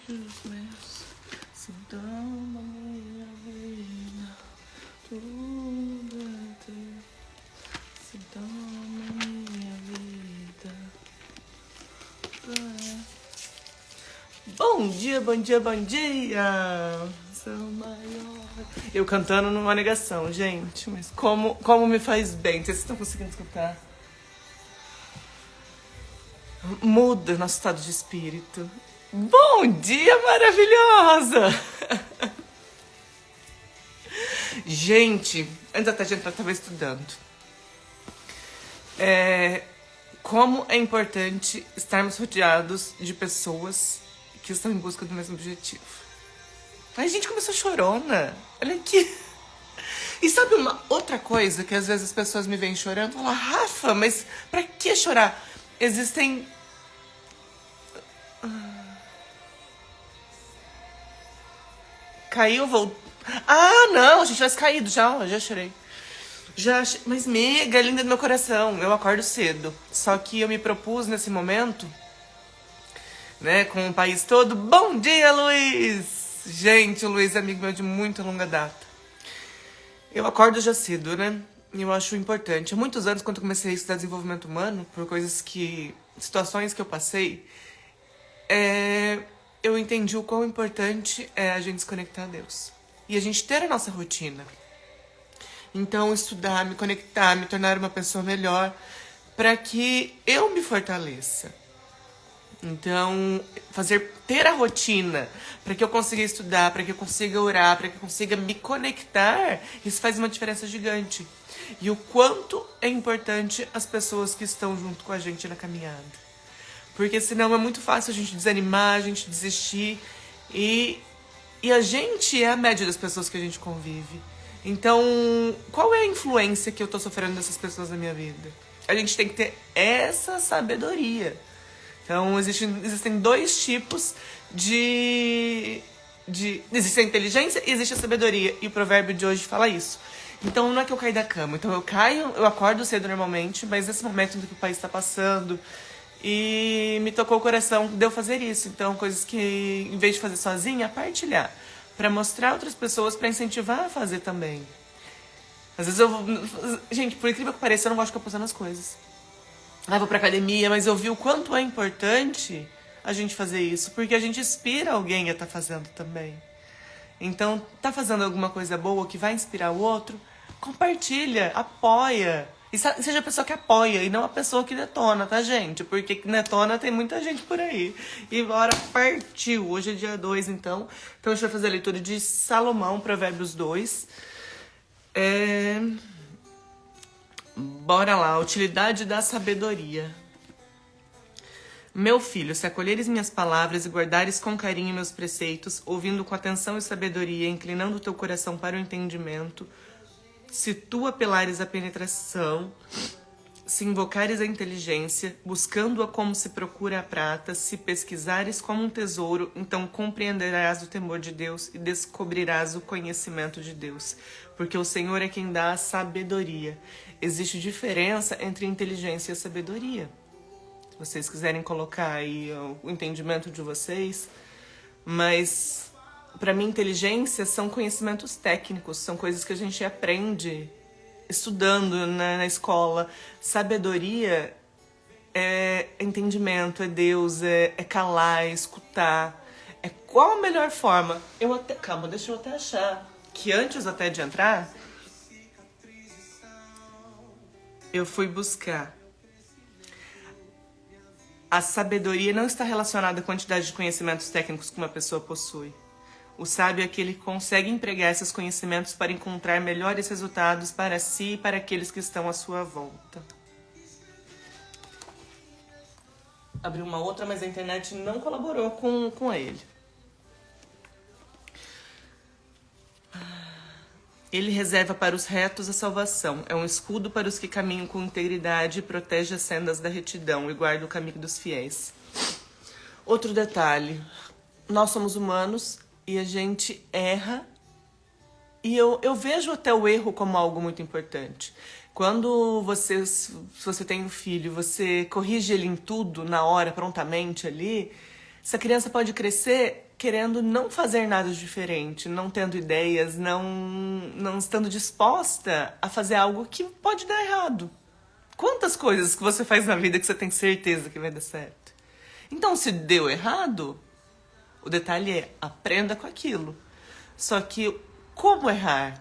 os meus se dão na minha vida, tudo é teu, se dão na minha vida. Bom dia, bom dia, bom dia! Sou maior. Eu cantando numa negação, gente, mas como me faz bem. Vocês estão conseguindo escutar? Muda nosso estado de espírito. Bom dia, maravilhosa! Gente, antes até de entrar, eu tava estudando. Como é importante estarmos rodeados de pessoas que estão em busca do mesmo objetivo. Ai, gente, começou chorona. Olha aqui. E sabe uma outra coisa que às vezes as pessoas me veem chorando? Falam, Rafa, mas pra que chorar? Existem... Caiu, voltou. Ah, não, a gente tivesse caído já chorei. Mas mega linda do meu coração. Eu acordo cedo. Só que eu me propus nesse momento, né, com o país todo. Bom dia, Luiz! Gente, o Luiz é amigo meu de muita longa data. Eu acordo já cedo, né? E eu acho importante. Há muitos anos, quando eu comecei a estudar desenvolvimento humano, por situações que eu passei, eu entendi o quão importante é a gente se conectar a Deus. E a gente ter a nossa rotina. Então, estudar, me conectar, me tornar uma pessoa melhor, para que eu me fortaleça. Então, ter a rotina, para que eu consiga estudar, para que eu consiga orar, para que eu consiga me conectar, isso faz uma diferença gigante. E o quanto é importante as pessoas que estão junto com a gente na caminhada. Porque senão é muito fácil a gente desanimar, a gente desistir. E a gente é a média das pessoas que a gente convive. Então, qual é a influência que eu tô sofrendo dessas pessoas na minha vida? A gente tem que ter essa sabedoria. Então, existem dois tipos existe a inteligência e existe a sabedoria. E o provérbio de hoje fala isso. Então, não é que eu caí da cama. Então, eu acordo cedo normalmente, mas nesse momento em que o país está passando, e me tocou o coração de eu fazer isso. Então, coisas que, em vez de fazer sozinha, partilhar. Pra mostrar a outras pessoas, pra incentivar a fazer também. Às vezes gente, por incrível que pareça, eu não gosto de ficar postando as coisas. Eu vou pra academia, mas eu vi o quanto é importante a gente fazer isso. Porque a gente inspira alguém a estar fazendo também. Então, tá fazendo alguma coisa boa que vai inspirar o outro? Compartilha, apoia. E seja a pessoa que apoia e não a pessoa que detona, tá, gente? Porque detona tem muita gente por aí. E bora, partiu! Hoje é dia 2, então. Então a gente vai fazer a leitura de Salomão, Provérbios 2. Bora lá, utilidade da sabedoria. Meu filho, se acolheres minhas palavras e guardares com carinho meus preceitos, ouvindo com atenção e sabedoria, inclinando o teu coração para o entendimento, se tu apelares à penetração, se invocares a inteligência, buscando-a como se procura a prata, se pesquisares como um tesouro, então compreenderás o temor de Deus e descobrirás o conhecimento de Deus. Porque o Senhor é quem dá a sabedoria. Existe diferença entre inteligência e sabedoria. Se vocês quiserem colocar aí o entendimento de vocês, mas... Para mim, inteligência são conhecimentos técnicos, são coisas que a gente aprende estudando na escola. Sabedoria é entendimento, é Deus, é calar, é escutar. É qual a melhor forma? Calma, deixa eu até achar que antes até de entrar, eu fui buscar. A sabedoria não está relacionada à quantidade de conhecimentos técnicos que uma pessoa possui. O sábio é aquele que consegue empregar esses conhecimentos para encontrar melhores resultados para si e para aqueles que estão à sua volta. Abri uma outra, mas a internet não colaborou com ele. Ele reserva para os retos a salvação. É um escudo para os que caminham com integridade e protege as sendas da retidão e guarda o caminho dos fiéis. Outro detalhe. Nós somos humanos e a gente erra. E eu vejo até o erro como algo muito importante. Quando se você tem um filho, você corrige ele em tudo, na hora, prontamente ali, Essa criança pode crescer querendo não fazer nada diferente, não tendo ideias, não estando disposta a fazer algo que pode dar errado. Quantas coisas que você faz na vida que você tem certeza que vai dar certo? Então, se deu errado, o detalhe é, aprenda com aquilo. Só que, como errar?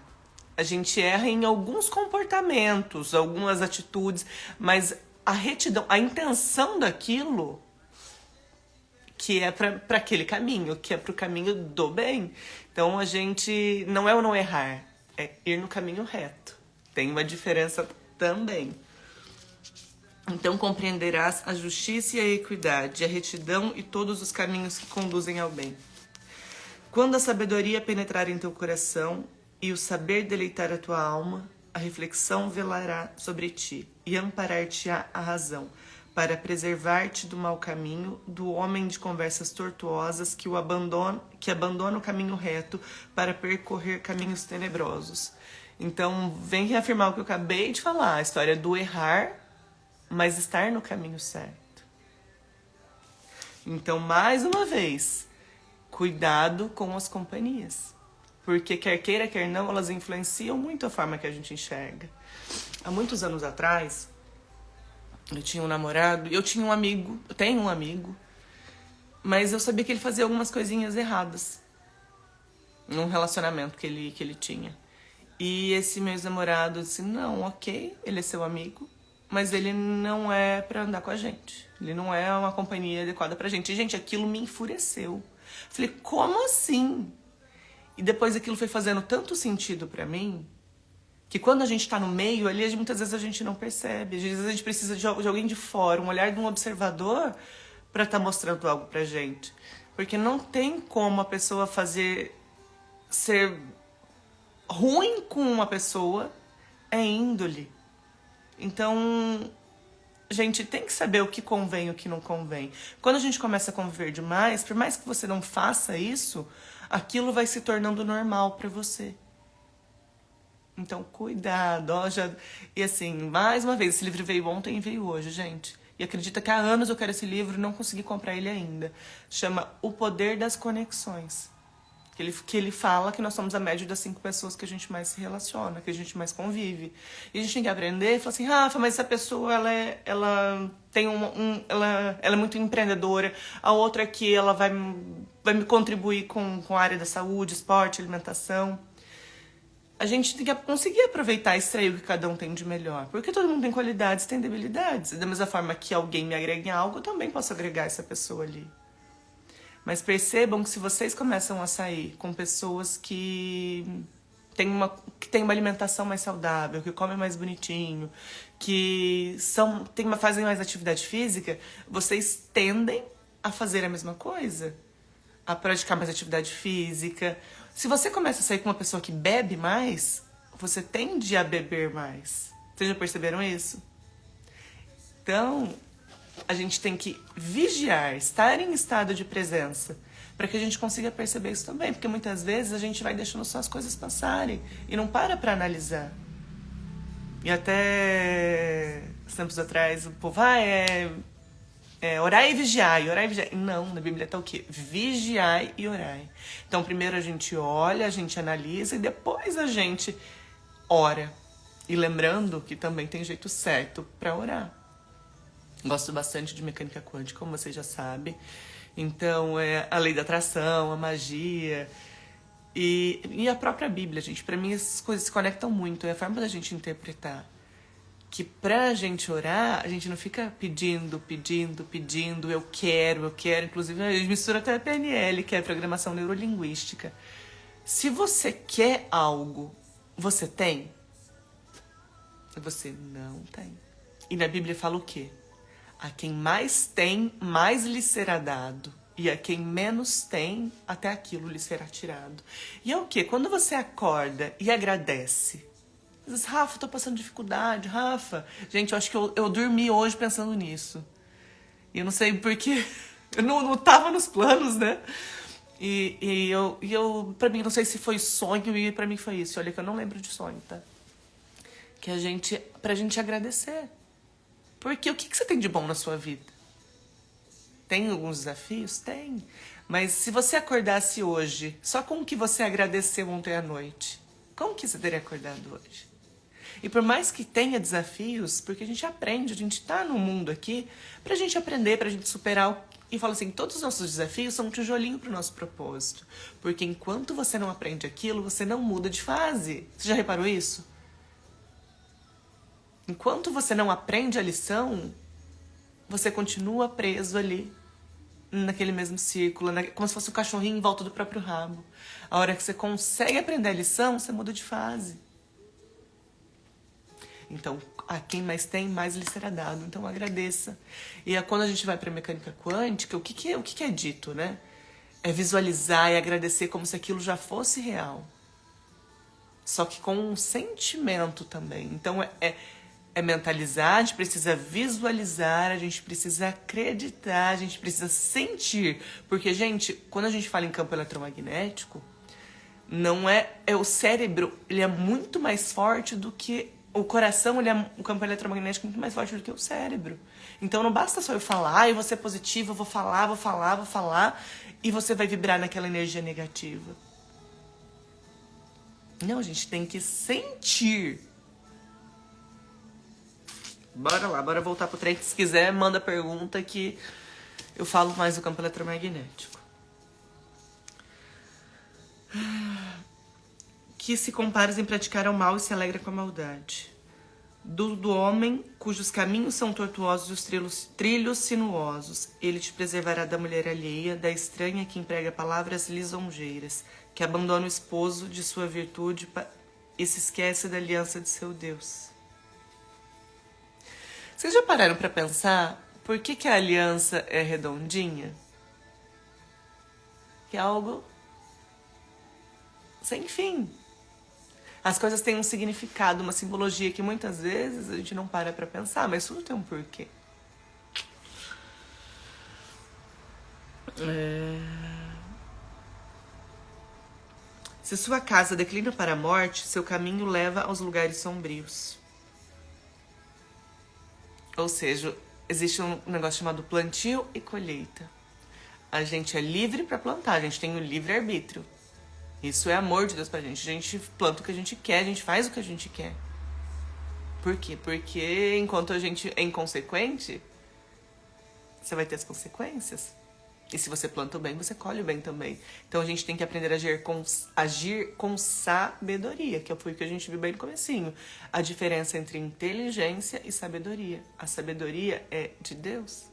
A gente erra em alguns comportamentos, algumas atitudes, mas a retidão, a intenção daquilo, que é para aquele caminho, que é para o caminho do bem. Então, a gente, não é o não errar, é ir no caminho reto. Tem uma diferença também. Então compreenderás a justiça e a equidade, a retidão e todos os caminhos que conduzem ao bem. Quando a sabedoria penetrar em teu coração e o saber deleitar a tua alma, a reflexão velará sobre ti e amparar-te-á a razão, para preservar-te do mau caminho, do homem de conversas tortuosas que abandona o caminho reto para percorrer caminhos tenebrosos. Então, vem reafirmar o que eu acabei de falar, a história do errar, mas estar no caminho certo. Então, mais uma vez, cuidado com as companhias. Porque quer queira, quer não, elas influenciam muito a forma que a gente enxerga. Há muitos anos atrás, eu tinha um namorado, eu tenho um amigo, mas eu sabia que ele fazia algumas coisinhas erradas num relacionamento que ele tinha. E esse meu ex-namorado disse, não, ok, ele é seu amigo, mas ele não é pra andar com a gente. Ele não é uma companhia adequada pra gente. E, gente, aquilo me enfureceu. Falei, como assim? E depois aquilo foi fazendo tanto sentido pra mim, que quando a gente tá no meio ali, muitas vezes a gente não percebe. Às vezes a gente precisa de alguém de fora, um olhar de um observador pra estar mostrando algo pra gente. Porque não tem como a pessoa ser ruim com uma pessoa, é índole. Então, a gente tem que saber o que convém e o que não convém. Quando a gente começa a conviver demais, por mais que você não faça isso, aquilo vai se tornando normal pra você. Então, cuidado. Ó, E assim, mais uma vez, esse livro veio ontem e veio hoje, gente. E acredita que há anos eu quero esse livro e não consegui comprar ele ainda. Chama O Poder das Conexões. Que ele fala que nós somos a média das 5 pessoas que a gente mais se relaciona, que a gente mais convive. E a gente tem que aprender e falar assim, Rafa, mas essa pessoa, ela tem ela é muito empreendedora, a outra aqui, ela vai me contribuir com a área da saúde, esporte, alimentação. A gente tem que conseguir aproveitar e extrair o que cada um tem de melhor. Porque todo mundo tem qualidades, tem debilidades. E da mesma forma que alguém me agrega em algo, eu também posso agregar essa pessoa ali. Mas percebam que se vocês começam a sair com pessoas que têm uma alimentação mais saudável, que comem mais bonitinho, que fazem mais atividade física, vocês tendem a fazer a mesma coisa. A praticar mais atividade física. Se você começa a sair com uma pessoa que bebe mais, você tende a beber mais. Vocês já perceberam isso? Então, a gente tem que vigiar, estar em estado de presença, para que a gente consiga perceber isso também. Porque muitas vezes a gente vai deixando só as coisas passarem e não para analisar. E até tempos atrás o povo, orai e vigiai, orai e vigiai. Não, na Bíblia tá o quê? Vigiai e orai. Então primeiro a gente olha, a gente analisa e depois a gente ora. E lembrando que também tem jeito certo para orar. Gosto bastante de mecânica quântica, como vocês já sabem. Então, é a lei da atração, a magia e a própria Bíblia, gente. Pra mim, essas coisas se conectam muito. É a forma da gente interpretar. Que pra gente orar, a gente não fica pedindo, eu quero. Inclusive, a gente mistura até a PNL, que é a Programação Neurolinguística. Se você quer algo, você tem? Você não tem. E na Bíblia fala o quê? A quem mais tem, mais lhe será dado. E a quem menos tem, até aquilo lhe será tirado. E é o quê? Quando você acorda e agradece. Diz, Rafa, tô passando dificuldade. Rafa, gente, eu acho que eu dormi hoje pensando nisso. E eu não sei porque eu não tava nos planos, né? E eu, pra mim, não sei se foi sonho e pra mim foi isso. Olha que eu não lembro de sonho, tá? Pra gente agradecer. Porque o que você tem de bom na sua vida? Tem alguns desafios? Tem. Mas se você acordasse hoje só com o que você agradeceu ontem à noite, como que você teria acordado hoje? E por mais que tenha desafios, porque a gente aprende, a gente tá no mundo aqui pra gente aprender, pra gente superar e fala assim, todos os nossos desafios são um tijolinho pro nosso propósito. Porque enquanto você não aprende aquilo, você não muda de fase. Você já reparou isso? Enquanto você não aprende a lição, você continua preso ali, naquele mesmo círculo, como se fosse um cachorrinho em volta do próprio rabo. A hora que você consegue aprender a lição, você muda de fase. Então, a quem mais tem, mais lhe será dado. Então, agradeça. E quando a gente vai para a mecânica quântica, o que é dito, né? É visualizar e agradecer como se aquilo já fosse real. Só que com um sentimento também. Então, é mentalizar, a gente precisa visualizar, a gente precisa acreditar, a gente precisa sentir. Porque, gente, quando a gente fala em campo eletromagnético, não é o cérebro, ele é muito mais forte do que o coração, o campo eletromagnético é muito mais forte do que o cérebro. Então não basta só eu falar, eu vou ser positiva, eu vou falar, e você vai vibrar naquela energia negativa. Não, a gente tem que sentir. Bora lá, bora voltar pro trem. Se quiser, manda pergunta que eu falo mais do campo eletromagnético. Que se compares em praticar o mal e se alegra com a maldade. Do homem cujos caminhos são tortuosos e os trilhos sinuosos. Ele te preservará da mulher alheia, da estranha que emprega palavras lisonjeiras, que abandona o esposo de sua virtude e se esquece da aliança de seu Deus. Vocês já pararam para pensar por que a aliança é redondinha? Que é algo sem fim. As coisas têm um significado, uma simbologia que muitas vezes a gente não para pra pensar, mas tudo tem um porquê. Se sua casa declina para a morte, seu caminho leva aos lugares sombrios. Ou seja, existe um negócio chamado plantio e colheita. A gente é livre para plantar, a gente tem o livre-arbítrio. Isso é amor de Deus pra gente. A gente planta o que a gente quer, a gente faz o que a gente quer. Por quê? Porque enquanto a gente é inconsequente, você vai ter as consequências. E se você planta o bem, você colhe o bem também. Então a gente tem que aprender a agir com sabedoria, que foi o que a gente viu bem no comecinho. A diferença entre inteligência e sabedoria. A sabedoria é de Deus.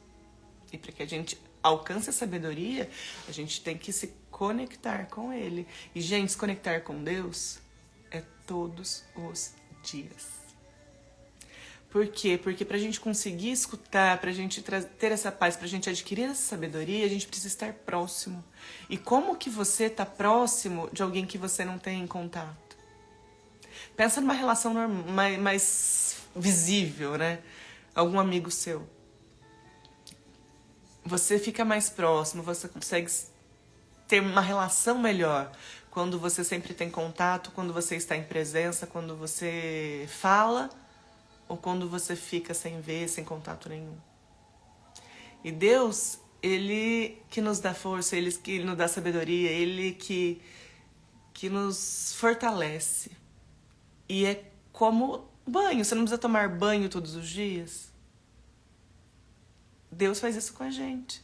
E para que a gente alcance a sabedoria, a gente tem que se conectar com Ele. E, gente, se conectar com Deus é todos os dias. Por quê? Porque pra gente conseguir escutar, pra gente ter essa paz, pra gente adquirir essa sabedoria, a gente precisa estar próximo. E como que você tá próximo de alguém que você não tem contato? Pensa numa relação mais visível, né? Algum amigo seu. Você fica mais próximo, você consegue ter uma relação melhor quando você sempre tem contato, quando você está em presença, quando você fala ou quando você fica sem ver, sem contato nenhum. E Deus, Ele que nos dá força, Ele que nos dá sabedoria, Ele que nos fortalece. E é como banho, você não precisa tomar banho todos os dias. Deus faz isso com a gente.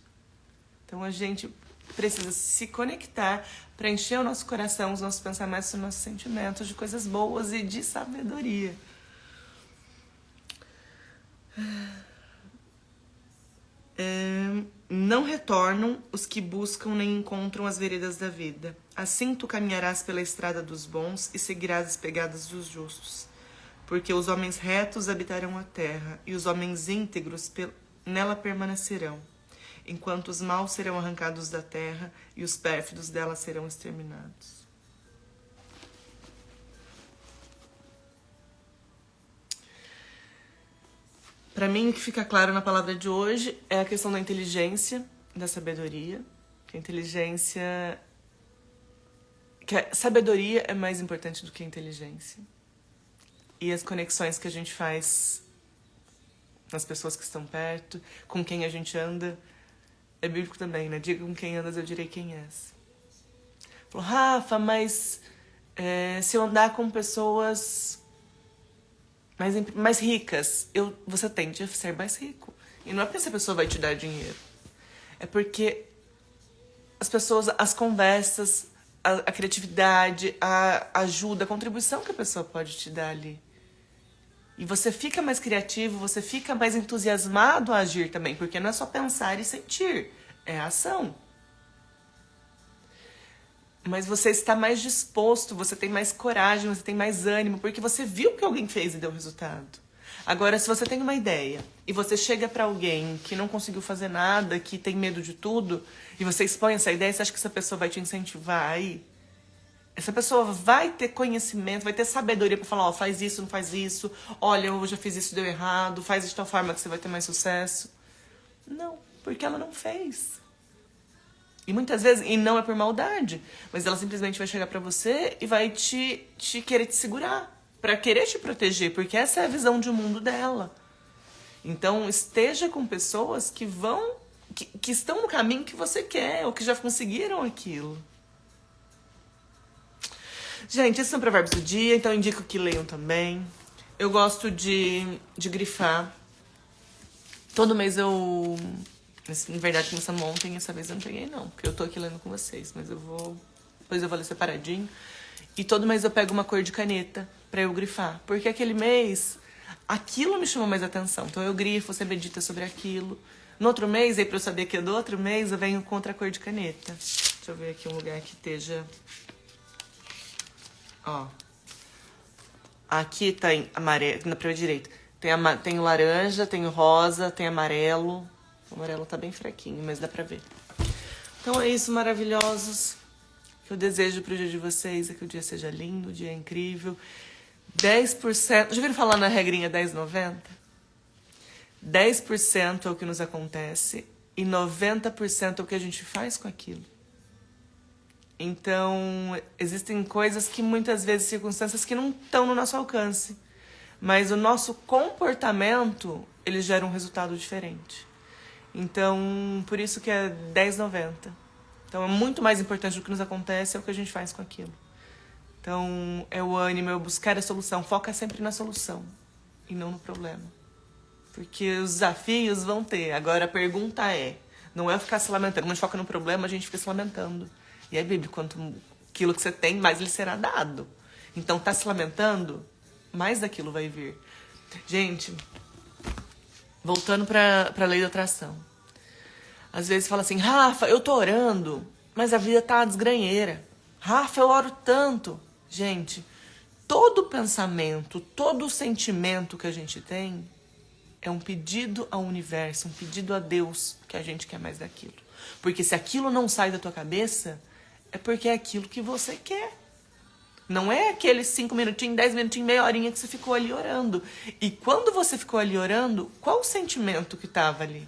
Então a gente precisa se conectar para encher o nosso coração, os nossos pensamentos, os nossos sentimentos de coisas boas e de sabedoria. Não retornam os que buscam nem encontram as veredas da vida. Assim tu caminharás pela estrada dos bons e seguirás as pegadas dos justos. Porque os homens retos habitarão a terra e os homens íntegros nela permanecerão, enquanto os maus serão arrancados da terra e os pérfidos dela serão exterminados. Para mim, o que fica claro na palavra de hoje é a questão da inteligência, da sabedoria. Que a inteligência... que a sabedoria é mais importante do que a inteligência. E as conexões que a gente faz nas pessoas que estão perto, com quem a gente anda, É bíblico também, né? Diga com quem andas, eu direi quem és. Falou, Rafa, mas se eu andar com pessoas mais ricas, você tende a ser mais rico. E não é porque essa pessoa vai te dar dinheiro. É porque as pessoas, as conversas, a criatividade, a ajuda, a contribuição que a pessoa pode te dar ali. E você fica mais criativo, você fica mais entusiasmado a agir também, porque não é só pensar e sentir, é ação. Mas você está mais disposto, você tem mais coragem, você tem mais ânimo, porque você viu que alguém fez e deu resultado. Agora, se você tem uma ideia e você chega para alguém que não conseguiu fazer nada, que tem medo de tudo, e você expõe essa ideia, você acha que essa pessoa vai te incentivar aí? Essa pessoa vai ter conhecimento, vai ter sabedoria pra falar, ó, faz isso, não faz isso. Olha, eu já fiz isso, deu errado. Faz de tal forma que você vai ter mais sucesso. Não, porque ela não fez. E muitas vezes, e não é por maldade, mas ela simplesmente vai chegar pra você e vai te querer te segurar, pra querer te proteger, porque essa é a visão de mundo dela. Então, esteja com pessoas que que estão no caminho que você quer, ou que já conseguiram aquilo. Gente, esses são provérbios do dia, então eu indico que leiam também. Eu gosto de grifar. Todo mês eu... Na verdade, começando ontem, essa vez eu não peguei não, porque eu tô aqui lendo com vocês, mas depois eu vou ler separadinho. E todo mês eu pego uma cor de caneta pra eu grifar, porque aquele mês, aquilo me chamou mais atenção. Então eu grifo, você medita sobre aquilo. No outro mês, aí pra eu saber que é do outro mês, eu venho com outra cor de caneta. Deixa eu ver aqui um lugar que esteja... Ó, aqui tem amarelo, na primeira direita. Tem o laranja, tem o rosa, tem amarelo. O amarelo tá bem fraquinho, mas dá pra ver. Então é isso, maravilhosos. O que eu desejo pro dia de vocês é que o dia seja lindo, o dia é incrível. 10%... Já viram falar na regrinha 10-90? 10% é o que nos acontece e 90% é o que a gente faz com aquilo. Então, existem coisas que muitas vezes, circunstâncias que não estão no nosso alcance. Mas o nosso comportamento, ele gera um resultado diferente. Então, por isso que é 10-90. Então, é muito mais importante do que nos acontece, é o que a gente faz com aquilo. Então, é o ânimo, é o buscar a solução. Foca sempre na solução e não no problema. Porque os desafios vão ter. Agora, a pergunta não é ficar se lamentando. Quando a gente foca no problema, a gente fica se lamentando. E aí, Bíblia, quanto aquilo que você tem, mais lhe será dado. Então, tá se lamentando, mais daquilo vai vir. Gente, voltando pra lei da atração. Às vezes fala assim, Rafa, eu tô orando, mas a vida tá desgranheira. Rafa, eu oro tanto. Gente, todo pensamento, todo sentimento que a gente tem é um pedido ao universo, um pedido a Deus que a gente quer mais daquilo. Porque se aquilo não sai da tua cabeça... é porque é aquilo que você quer. Não é aqueles 5 minutinhos, 10 minutinhos, meia horinha que você ficou ali orando. E quando você ficou ali orando, qual o sentimento que estava ali?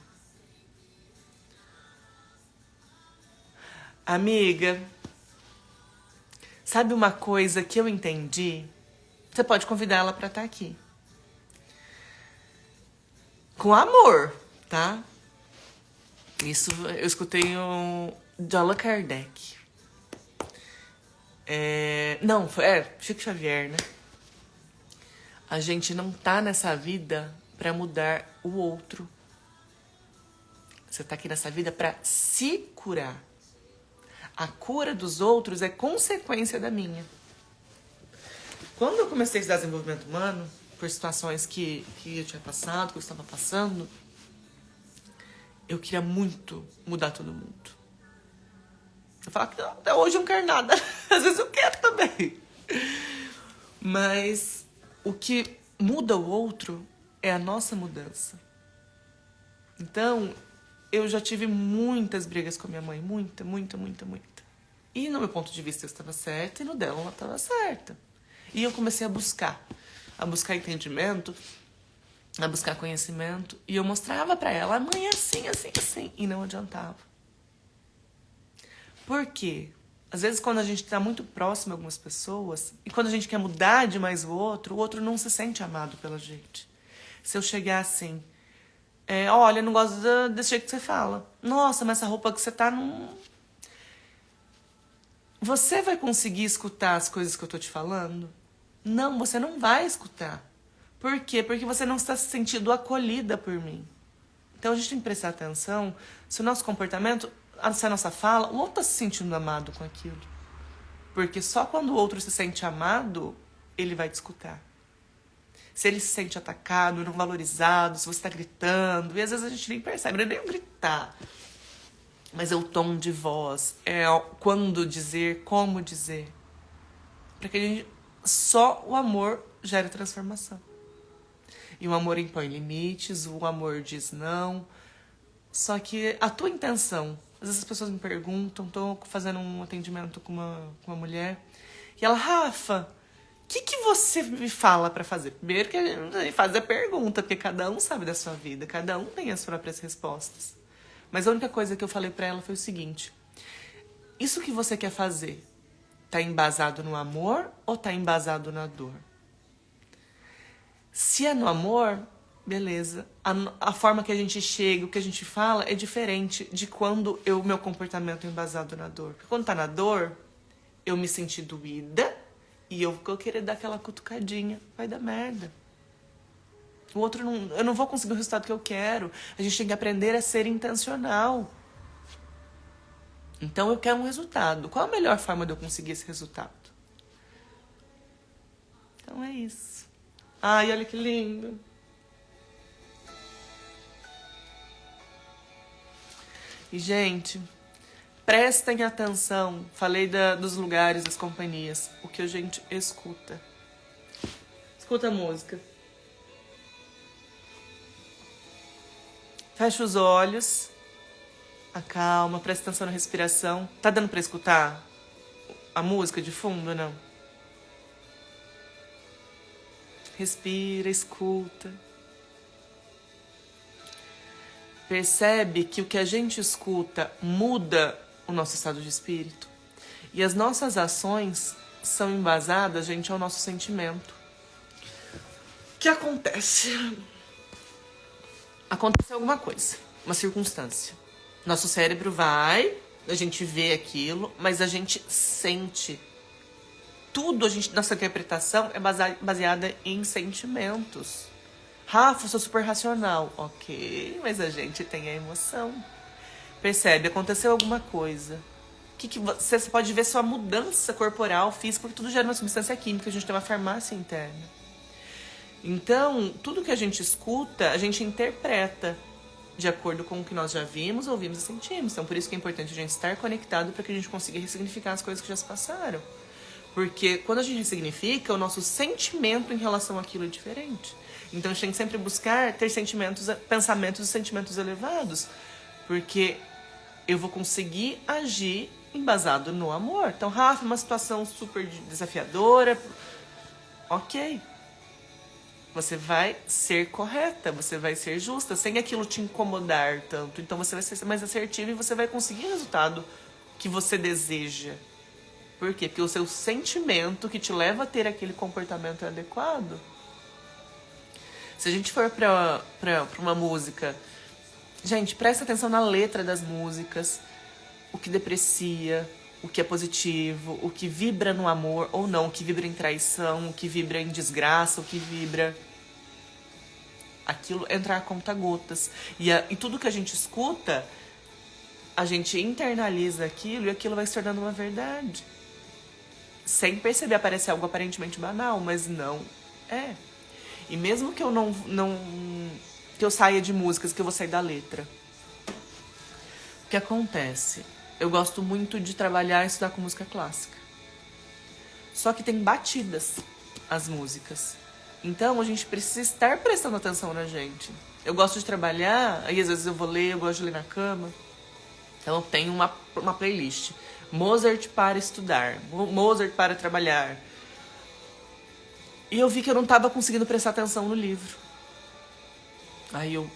Amiga, sabe uma coisa que eu entendi? Você pode convidar ela para estar aqui. Com amor, tá? Isso eu escutei de Allan Kardec. Chico Xavier, né? A gente não tá nessa vida pra mudar o outro. Você tá aqui nessa vida pra se curar. A cura dos outros é consequência da minha. Quando eu comecei a estudar desenvolvimento humano, por situações que eu tinha passado, que eu estava passando, eu queria muito mudar todo mundo. Eu falo que até hoje eu não quero nada. Às vezes eu quero também. Mas o que muda o outro é a nossa mudança. Então, eu já tive muitas brigas com a minha mãe. Muita. E no meu ponto de vista eu estava certa e no dela ela estava certa. E eu comecei a buscar entendimento, a buscar conhecimento. E eu mostrava pra ela, a mãe é assim. E não adiantava. Por quê? Às vezes, quando a gente está muito próximo a algumas pessoas, e quando a gente quer mudar demais o outro não se sente amado pela gente. Se eu chegar assim, Olha, eu não gosto desse jeito que você fala. Nossa, mas essa roupa que você tá não... Você vai conseguir escutar as coisas que eu tô te falando? Não, você não vai escutar. Por quê? Porque você não está se sentindo acolhida por mim. Então a gente tem que prestar atenção se o nosso comportamento, se a nossa fala, o outro está se sentindo amado com aquilo. Porque só quando o outro se sente amado, ele vai te escutar. Se ele se sente atacado, não valorizado, se você está gritando, e às vezes a gente nem percebe, não é nem gritar. Mas é o tom de voz, é quando dizer, como dizer. Para que a gente, só o amor gera transformação. E o amor impõe limites, o amor diz não. Só que a tua intenção... Às vezes as pessoas me perguntam, tô fazendo um atendimento com uma mulher, e ela, Rafa, o que você me fala pra fazer? Primeiro que a gente faz a pergunta, porque cada um sabe da sua vida, cada um tem as próprias respostas. Mas a única coisa que eu falei pra ela foi o seguinte: isso que você quer fazer tá embasado no amor ou tá embasado na dor? Se é no amor, beleza. A forma que a gente chega, o que a gente fala é diferente de quando o meu comportamento é embasado na dor. Porque quando tá na dor, eu me senti doída e eu vou querer dar aquela cutucadinha. Vai dar merda. O outro não... Eu não vou conseguir o resultado que eu quero. A gente tem que aprender a ser intencional. Então eu quero um resultado. Qual a melhor forma de eu conseguir esse resultado? Então é isso. Ai, olha que lindo. E, gente, prestem atenção. Falei dos lugares, das companhias. O que a gente escuta. Escuta a música. Fecha os olhos. Acalma, presta atenção na respiração. Tá dando pra escutar a música de fundo ou não? Respira, escuta. Percebe que o que a gente escuta muda o nosso estado de espírito. E as nossas ações são embasadas, gente, ao nosso sentimento. O que acontece? Aconteceu alguma coisa, uma circunstância. Nosso cérebro vai, a gente vê aquilo, mas a gente sente. Tudo, nossa interpretação é baseada em sentimentos. Rafa, eu sou super racional. Ok, mas a gente tem a emoção. Percebe, aconteceu alguma coisa. Você pode ver sua mudança corporal, física, porque tudo gera uma substância química, a gente tem uma farmácia interna. Então, tudo que a gente escuta, a gente interpreta de acordo com o que nós já vimos, ouvimos e sentimos. Então, por isso que é importante a gente estar conectado para que a gente consiga ressignificar as coisas que já se passaram. Porque quando a gente ressignifica, o nosso sentimento em relação àquilo é diferente. Então a gente tem que sempre buscar ter pensamentos e sentimentos elevados. Porque eu vou conseguir agir embasado no amor. Então, Rafa, uma situação super desafiadora. Ok. Você vai ser correta, você vai ser justa, sem aquilo te incomodar tanto. Então você vai ser mais assertivo e você vai conseguir o resultado que você deseja. Por quê? Porque o seu sentimento que te leva a ter aquele comportamento é adequado. Se a gente for pra uma música... Gente, presta atenção na letra das músicas. O que deprecia, o que é positivo, o que vibra no amor ou não, o que vibra em traição, o que vibra em desgraça, o que vibra... Aquilo entra a conta-gotas. E tudo que a gente escuta, a gente internaliza aquilo e aquilo vai se tornando uma verdade. Sem perceber, aparece algo aparentemente banal, mas não é. E mesmo que eu que eu saia de músicas, que eu vou sair da letra. O que acontece? Eu gosto muito de trabalhar e estudar com música clássica. Só que tem batidas as músicas. Então a gente precisa estar prestando atenção na gente. Eu gosto de trabalhar, aí às vezes eu vou ler, eu gosto de ler na cama. Então eu tenho uma playlist. Mozart para estudar, Mozart para trabalhar. E eu vi que eu não estava conseguindo prestar atenção no livro. Aí eu,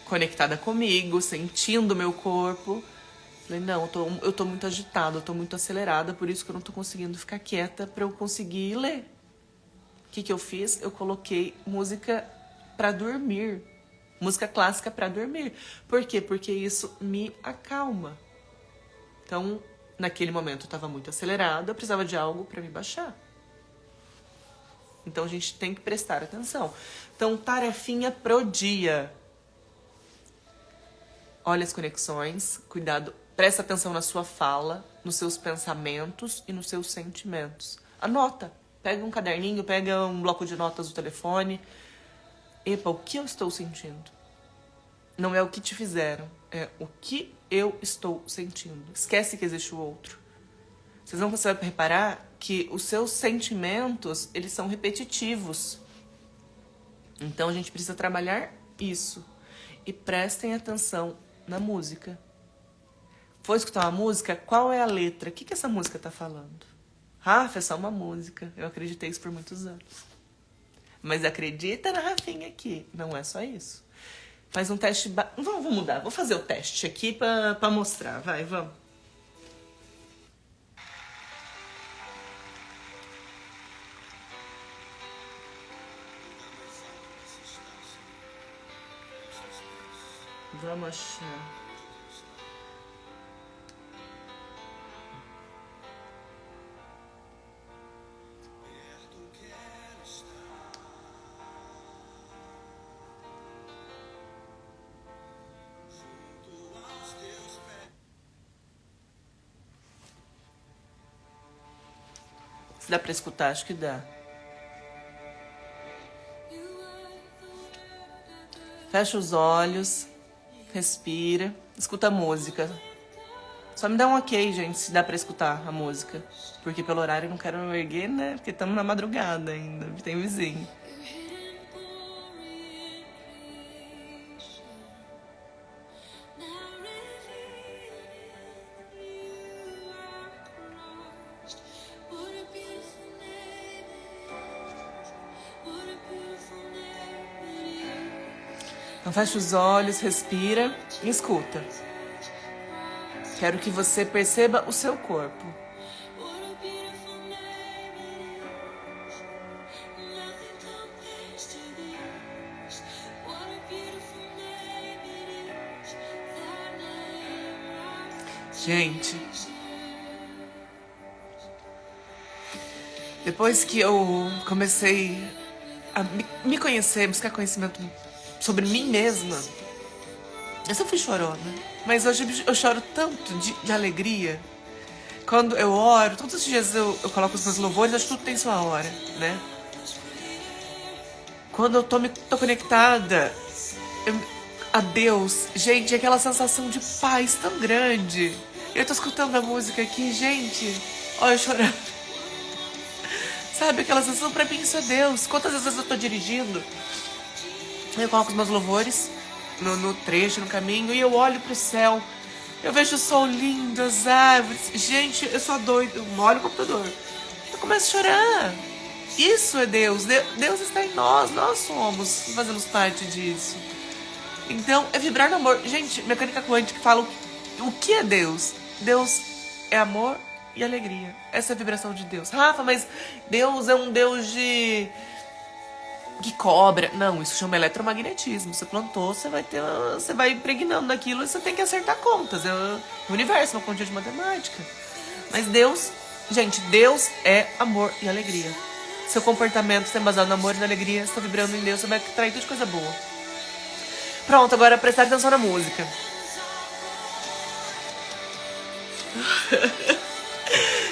conectada comigo, sentindo o meu corpo, falei, não, eu tô muito agitada, eu tô muito acelerada, por isso que eu não tô conseguindo ficar quieta para eu conseguir ler. O que eu fiz? Eu coloquei música para dormir. Música clássica para dormir. Por quê? Porque isso me acalma. Então, naquele momento eu estava muito acelerado, eu precisava de algo para me baixar. Então a gente tem que prestar atenção. Então, tarefinha pro dia. Olha as conexões, cuidado, presta atenção na sua fala, nos seus pensamentos e nos seus sentimentos. Anota, pega um caderninho, pega um bloco de notas do telefone. Epa, o que eu estou sentindo? Não é o que te fizeram, é o que eu estou sentindo. Esquece que existe o outro. Você vai reparar que os seus sentimentos, eles são repetitivos. Então a gente precisa trabalhar isso. E prestem atenção na música. For escutar uma música, qual é a letra? O que essa música tá falando? Rafa, é só uma música. Eu acreditei isso por muitos anos. Mas acredita na Rafinha aqui. Não é só isso. Faz um teste... Vamos mudar. Vou fazer o teste aqui pra mostrar. Vai, vamos. Vamos achar. Se dá pra escutar, acho que dá. Fecha os olhos, respira, escuta a música. Só me dá um ok, gente, se dá pra escutar a música. Porque pelo horário eu não quero me erguer, né? Porque estamos na madrugada ainda, tem vizinho. Então fecha os olhos, respira e escuta. Quero que você perceba o seu corpo. Gente, depois que eu comecei a me conhecer, buscar conhecimento sobre mim mesma, eu sempre fui chorona, mas hoje eu choro tanto de alegria. Quando eu oro, todos os dias eu coloco os meus louvores, acho que tudo tem sua hora, né? Quando eu tô conectada a Deus, gente, aquela sensação de paz tão grande. Eu tô escutando a música aqui, gente, olha eu chorando. Sabe, aquela sensação, pra mim isso é Deus. Quantas vezes eu tô dirigindo, eu coloco os meus louvores no trecho, no caminho, e eu olho pro céu, eu vejo o sol lindo, as árvores. Gente, eu sou doida, eu olho o computador, eu começo a chorar. Isso é Deus. Deus está em nós somos, fazemos parte disso. Então, é vibrar no amor. Gente, mecânica quântica fala o que é Deus. Deus é amor e alegria. Essa é a vibração de Deus. Rafa, mas Deus é um Deus que cobra. Não, isso chama eletromagnetismo. Você plantou, você vai impregnando daquilo e você tem que acertar contas. É o universo, uma quantia de matemática. Mas Deus, gente, Deus é amor e alegria. Seu comportamento está baseado no amor e na alegria, você está vibrando em Deus, você vai atrair tudo de coisa boa. Pronto, agora prestar atenção na música.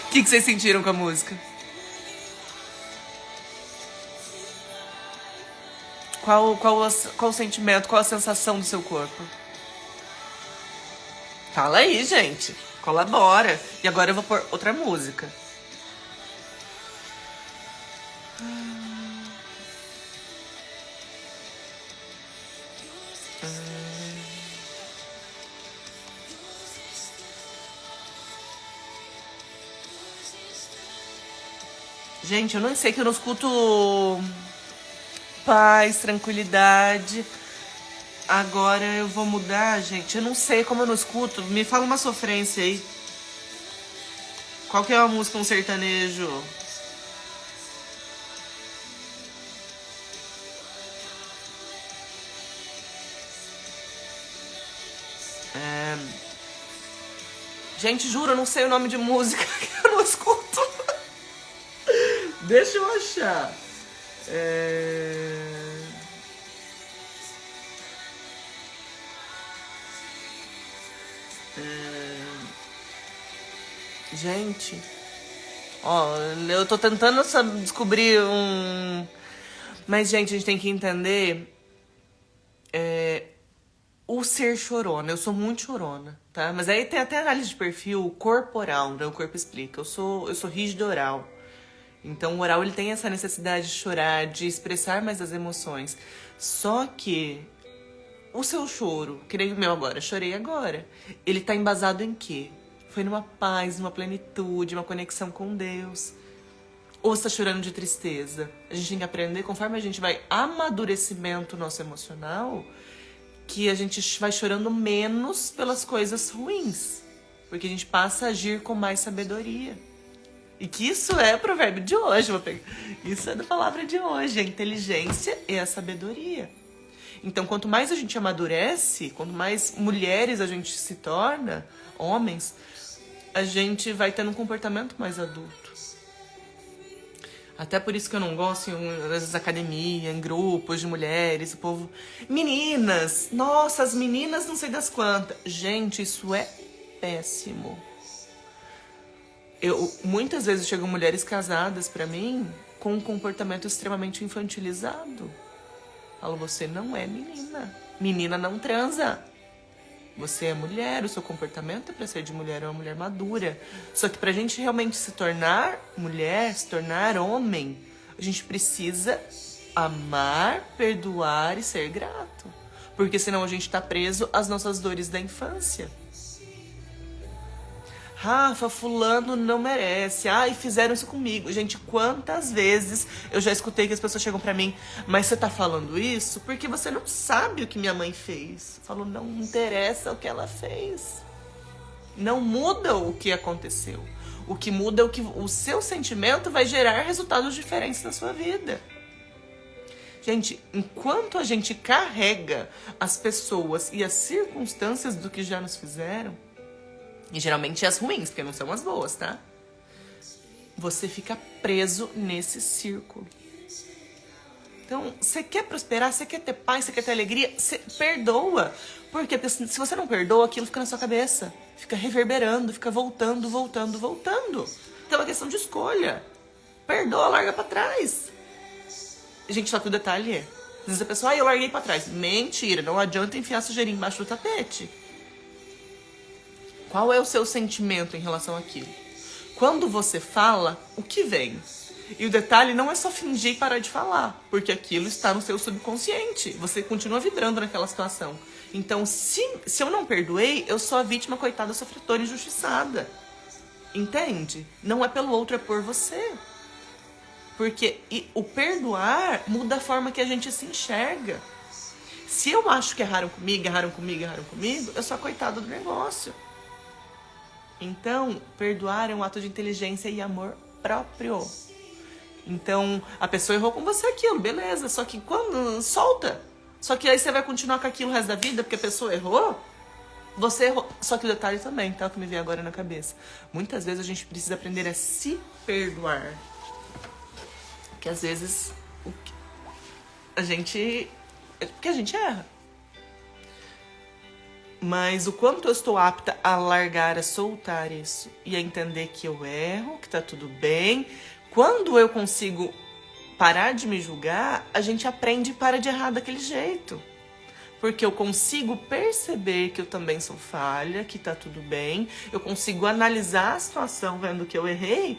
O que vocês sentiram com a música? Qual o sentimento, qual a sensação do seu corpo? Fala aí, gente. Colabora. E agora eu vou pôr outra música. Gente, eu não sei que eu não escuto paz, tranquilidade. Agora eu vou mudar, gente. Eu não sei como eu não escuto. Me fala uma sofrência aí. Qual que é a música, um sertanejo? Gente, juro, eu não sei o nome de música que eu não escuto. Deixa eu achar. Gente, ó, eu tô tentando descobrir um... Mas, gente, a gente tem que entender o ser chorona. Eu sou muito chorona, tá? Mas aí tem até análise de perfil corporal, né? O corpo explica. Eu sou rígido oral. Então, o oral, ele tem essa necessidade de chorar, de expressar mais as emoções. Só que o seu choro, que nem o meu agora, chorei agora, ele tá embasado em quê? Foi numa paz, numa plenitude, uma conexão com Deus. Ou você tá chorando de tristeza? A gente tem que aprender, conforme a gente vai amadurecimento nosso emocional, que a gente vai chorando menos pelas coisas ruins. Porque a gente passa a agir com mais sabedoria. E que isso é o provérbio de hoje. Isso é da palavra de hoje. A inteligência e a sabedoria. Então, quanto mais a gente amadurece, quanto mais mulheres a gente se torna, homens, a gente vai tendo um comportamento mais adulto. Até por isso que eu não gosto, às vezes, academia, em grupos de mulheres, o povo... Meninas! Nossa, as meninas não sei das quantas. Gente, isso é péssimo. Muitas vezes chegam mulheres casadas pra mim com um comportamento extremamente infantilizado. Falo, você não é menina. Menina não transa. Você é mulher, o seu comportamento é pra ser de mulher, é uma mulher madura. Só que pra gente realmente se tornar mulher, se tornar homem, a gente precisa amar, perdoar e ser grato. Porque senão a gente tá preso às nossas dores da infância. Rafa, fulano não merece. Ai, fizeram isso comigo. Gente, quantas vezes eu já escutei que as pessoas chegam pra mim, mas você tá falando isso porque você não sabe o que minha mãe fez. Eu falo, não interessa o que ela fez. Não muda o que aconteceu. O que muda é o que o seu sentimento vai gerar resultados diferentes na sua vida. Gente, enquanto a gente carrega as pessoas e as circunstâncias do que já nos fizeram, e geralmente as ruins, porque não são as boas, tá? Você fica preso nesse círculo. Então, você quer prosperar, você quer ter paz, você quer ter alegria, você perdoa. Por quê? Porque se você não perdoa, aquilo fica na sua cabeça. Fica reverberando, fica voltando. Então é uma questão de escolha. Perdoa, larga pra trás. Gente, só que o detalhe é... Às vezes a pessoa, eu larguei pra trás. Mentira, não adianta enfiar sujeirinha embaixo do tapete. Qual é o seu sentimento em relação àquilo? Quando você fala, o que vem? E o detalhe não é só fingir e parar de falar, porque aquilo está no seu subconsciente. Você continua vibrando naquela situação. Então, se eu não perdoei, eu sou a vítima, coitada, sofredora, injustiçada. Entende? Não é pelo outro, é por você. Porque o perdoar muda a forma que a gente se enxerga. Se eu acho que erraram comigo, eu sou a coitada do negócio. Então, perdoar é um ato de inteligência e amor próprio. Então, a pessoa errou com você aquilo, beleza. Só que quando solta. Só que aí você vai continuar com aquilo o resto da vida, porque a pessoa errou. Você errou. Só que o detalhe também, tá? O que me veio agora na cabeça. Muitas vezes a gente precisa aprender a se perdoar. Porque às vezes a gente erra. Mas o quanto eu estou apta a largar, a soltar isso e a entender que eu erro, que tá tudo bem. Quando eu consigo parar de me julgar, a gente aprende e para de errar daquele jeito. Porque eu consigo perceber que eu também sou falha, que tá tudo bem. Eu consigo analisar a situação vendo que eu errei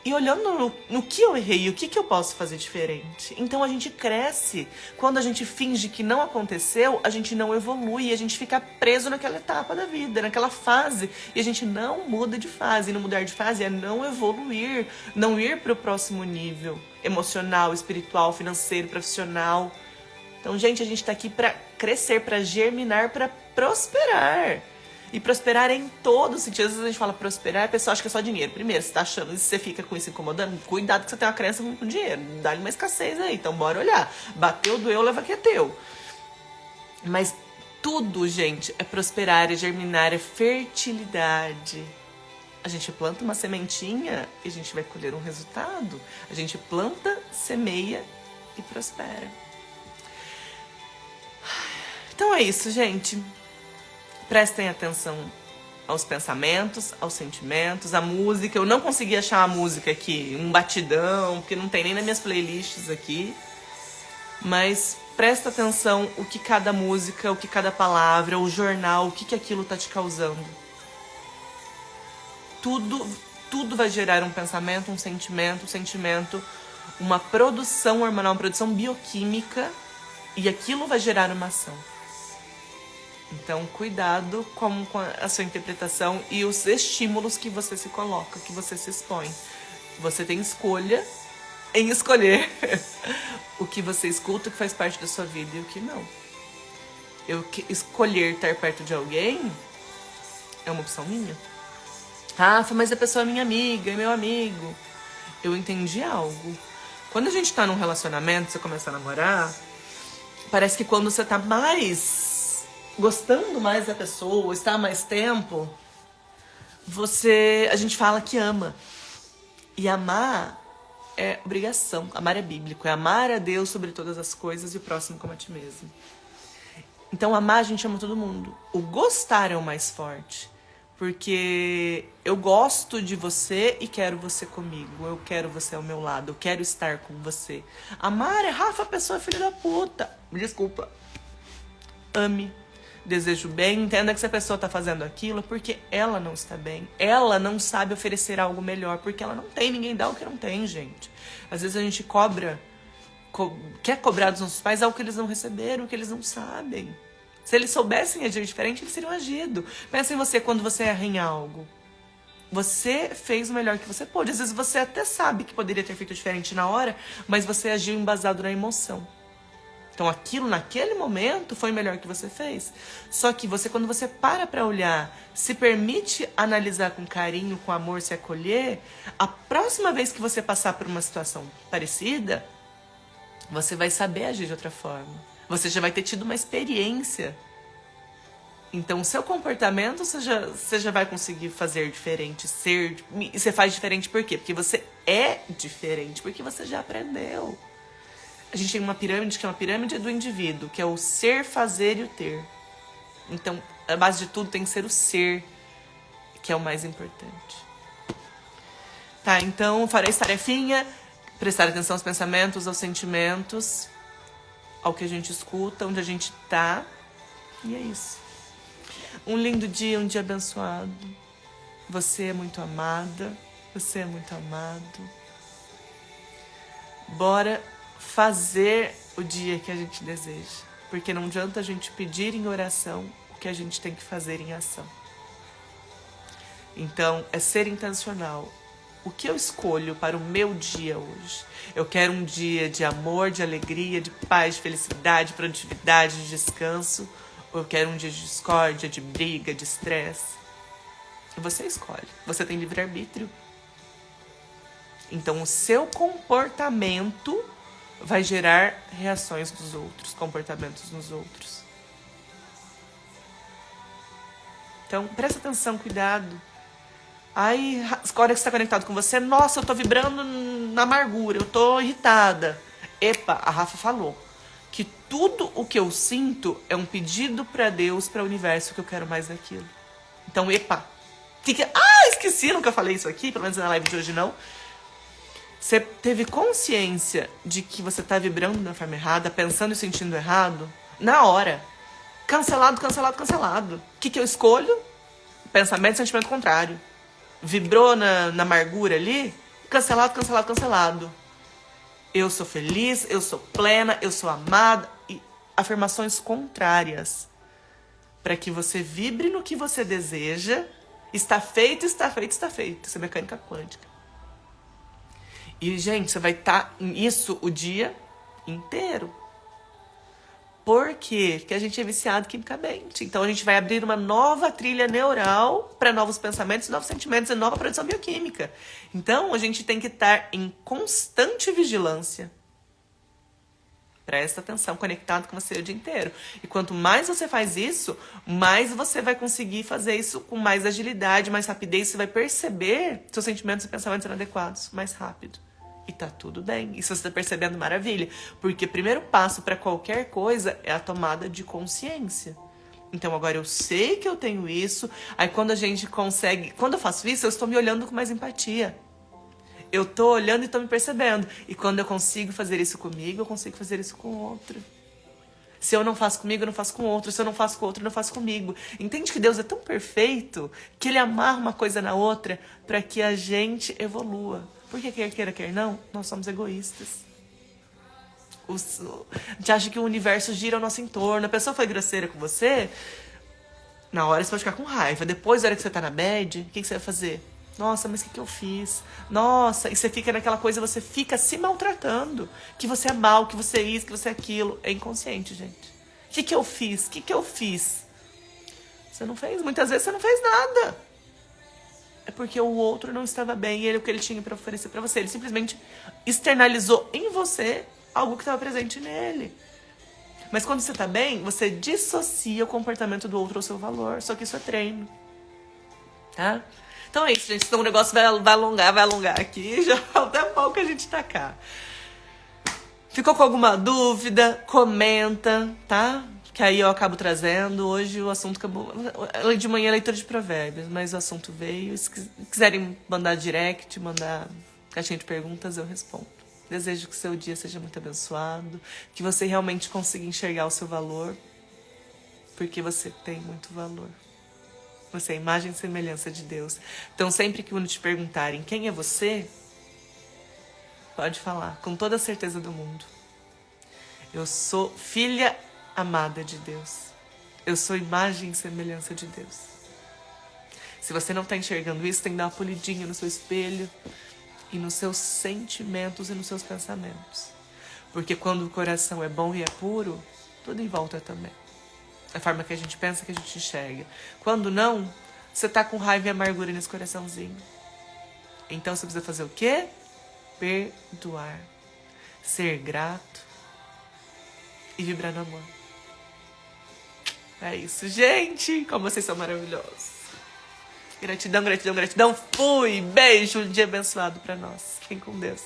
e olhando no que eu errei e o que eu posso fazer diferente. Então a gente cresce. Quando a gente finge que não aconteceu, a gente não evolui. A gente fica preso naquela etapa da vida, naquela fase. E a gente não muda de fase. E não mudar de fase é não evoluir. Não ir para o próximo nível emocional, espiritual, financeiro, profissional. Então, gente, a gente tá aqui para crescer, para germinar, para prosperar. E prosperar em todos os sentidos. Às vezes a gente fala prosperar, a pessoa acha que é só dinheiro. Primeiro, você tá achando, se você fica com isso incomodando, cuidado que você tem uma crença com dinheiro. Dá-lhe uma escassez aí, então bora olhar. Bateu, doeu, leva que é teu. Mas tudo, gente, é prosperar, é germinar, é fertilidade. A gente planta uma sementinha e a gente vai colher um resultado. A gente planta, semeia e prospera. Então é isso, gente. Prestem atenção aos pensamentos, aos sentimentos, à música. Eu não consegui achar a música aqui, um batidão, porque não tem nem nas minhas playlists aqui. Mas presta atenção o que cada música, o que cada palavra, o jornal, o que aquilo tá te causando. Tudo vai gerar um pensamento, um sentimento, uma produção hormonal, uma produção bioquímica, e aquilo vai gerar uma ação. Então, cuidado com a sua interpretação e os estímulos que você se coloca, que você se expõe. Você tem escolha em escolher o que você escuta, o que faz parte da sua vida e o que não. Escolher estar perto de alguém é uma opção minha. Rafa, mas a pessoa é minha amiga, é meu amigo. Eu entendi algo. Quando a gente tá num relacionamento, você começa a namorar, parece que quando você tá gostando mais da pessoa, está há mais tempo, a gente fala que ama. E amar é obrigação. Amar é bíblico. É amar a Deus sobre todas as coisas e o próximo como a ti mesmo. Então, amar, a gente ama todo mundo. O gostar é o mais forte. Porque eu gosto de você e quero você comigo. Eu quero você ao meu lado. Eu quero estar com você. Amar é, Rafa, a pessoa é filha da puta. Me desculpa. Ame. Desejo bem. Entenda que se a pessoa tá fazendo aquilo é porque ela não está bem. Ela não sabe oferecer algo melhor. Porque ela não tem. Ninguém dá o que não tem, gente. Às vezes a gente quer cobrar dos nossos pais algo que eles não receberam, que eles não sabem. Se eles soubessem agir diferente, eles teriam agido. Pensa em você quando você erra em algo. Você fez o melhor que você pôde. Às vezes você até sabe que poderia ter feito diferente na hora, mas você agiu embasado na emoção. Então aquilo naquele momento foi o melhor que você fez. Só que quando você para olhar, se permite analisar com carinho, com amor, se acolher, a próxima vez que você passar por uma situação parecida, você vai saber agir de outra forma. Você já vai ter tido uma experiência. Então, o seu comportamento, você já vai conseguir fazer diferente, E você faz diferente por quê? Porque você é diferente, porque você já aprendeu. A gente tem uma pirâmide que é uma pirâmide do indivíduo, que é o ser, fazer e o ter. Então, a base de tudo tem que ser o ser, que é o mais importante. Tá, então, farei tarefinha, prestar atenção aos pensamentos, aos sentimentos, ao que a gente escuta, onde a gente tá. E é isso. Um lindo dia, um dia abençoado. Você é muito amada. Você é muito amado. Bora fazer o dia que a gente deseja. Porque não adianta a gente pedir em oração o que a gente tem que fazer em ação. Então, é ser intencional. O que eu escolho para o meu dia hoje? Eu quero um dia de amor, de alegria, de paz, de felicidade, de produtividade, de descanso. Ou eu quero um dia de discórdia, de briga, de estresse? E você escolhe. Você tem livre-arbítrio. Então, o seu comportamento vai gerar reações dos outros, comportamentos nos outros. Então, presta atenção, cuidado. Aí, a hora que você está conectado com você, nossa, eu tô vibrando na amargura, eu tô irritada. Epa, a Rafa falou que tudo o que eu sinto é um pedido para Deus, para o universo, que eu quero mais daquilo. Então, epa. Esqueci, nunca falei isso aqui, pelo menos na live de hoje não. Você teve consciência de que você tá vibrando da forma errada, pensando e sentindo errado? Na hora. Cancelado, cancelado, cancelado. O que eu escolho? Pensamento e sentimento contrário. Vibrou na amargura ali? Cancelado, cancelado, cancelado. Eu sou feliz, eu sou plena, eu sou amada. E afirmações contrárias. Para que você vibre no que você deseja. Está feito, está feito, está feito. Isso é mecânica quântica. E, gente, você vai estar nisso o dia inteiro. Por quê? Porque a gente é viciado quimicamente. Então, a gente vai abrir uma nova trilha neural para novos pensamentos, novos sentimentos e nova produção bioquímica. Então, a gente tem que estar em constante vigilância. Presta atenção, conectado com você o dia inteiro. E quanto mais você faz isso, mais você vai conseguir fazer isso com mais agilidade, mais rapidez. Você vai perceber seus sentimentos e pensamentos inadequados mais rápido. E tá tudo bem. E se você tá percebendo, maravilha. Porque o primeiro passo para qualquer coisa é a tomada de consciência. Então agora eu sei que eu tenho isso. Aí quando a gente consegue... Quando eu faço isso, eu estou me olhando com mais empatia. Eu tô olhando e tô me percebendo. E quando eu consigo fazer isso comigo, eu consigo fazer isso com o outro. Se eu não faço comigo, eu não faço com o outro. Se eu não faço com o outro, eu não faço comigo. Entende que Deus é tão perfeito que Ele amarra uma coisa na outra para que a gente evolua. Porque quer queira, quer não, nós somos egoístas. A gente acha que o universo gira ao nosso entorno. A pessoa foi grosseira com você, na hora você pode ficar com raiva. Depois, na hora que você tá na bad, o que você vai fazer? Nossa, mas o que eu fiz? Nossa, e você fica naquela coisa, você fica se maltratando. Que você é mal, que você é isso, que você é aquilo. É inconsciente, gente. O que eu fiz? O que eu fiz? Você não fez. Muitas vezes você não fez nada. É porque o outro não estava bem e ele, o que ele tinha para oferecer para você. Ele simplesmente externalizou em você algo que estava presente nele. Mas quando você tá bem, você dissocia o comportamento do outro ao seu valor. Só que isso é treino. Tá? Então é isso, gente. Então o negócio vai alongar aqui. Já falta pouco que a gente tá cá. Ficou com alguma dúvida? Comenta, tá? Que aí eu acabo trazendo. Hoje o assunto acabou... De manhã é leitura de provérbios, mas o assunto veio. Se quiserem mandar direct, mandar caixinha de perguntas, eu respondo. Desejo que seu dia seja muito abençoado. Que você realmente consiga enxergar o seu valor. Porque você tem muito valor. Você é a imagem e semelhança de Deus. Então, sempre que te perguntarem quem é você, pode falar com toda a certeza do mundo. Eu sou filha amada de Deus. Eu sou imagem e semelhança de Deus. Se você não está enxergando isso, tem que dar uma polidinha no seu espelho e nos seus sentimentos e nos seus pensamentos. Porque quando o coração é bom e é puro, tudo em volta também. A forma que a gente pensa, que a gente enxerga. Quando não, você tá com raiva e amargura nesse coraçãozinho. Então você precisa fazer o quê? Perdoar. Ser grato. E vibrar no amor. É isso, gente. Como vocês são maravilhosos. Gratidão, gratidão, gratidão. Fui. Beijo. Um dia abençoado pra nós. Fiquem com Deus.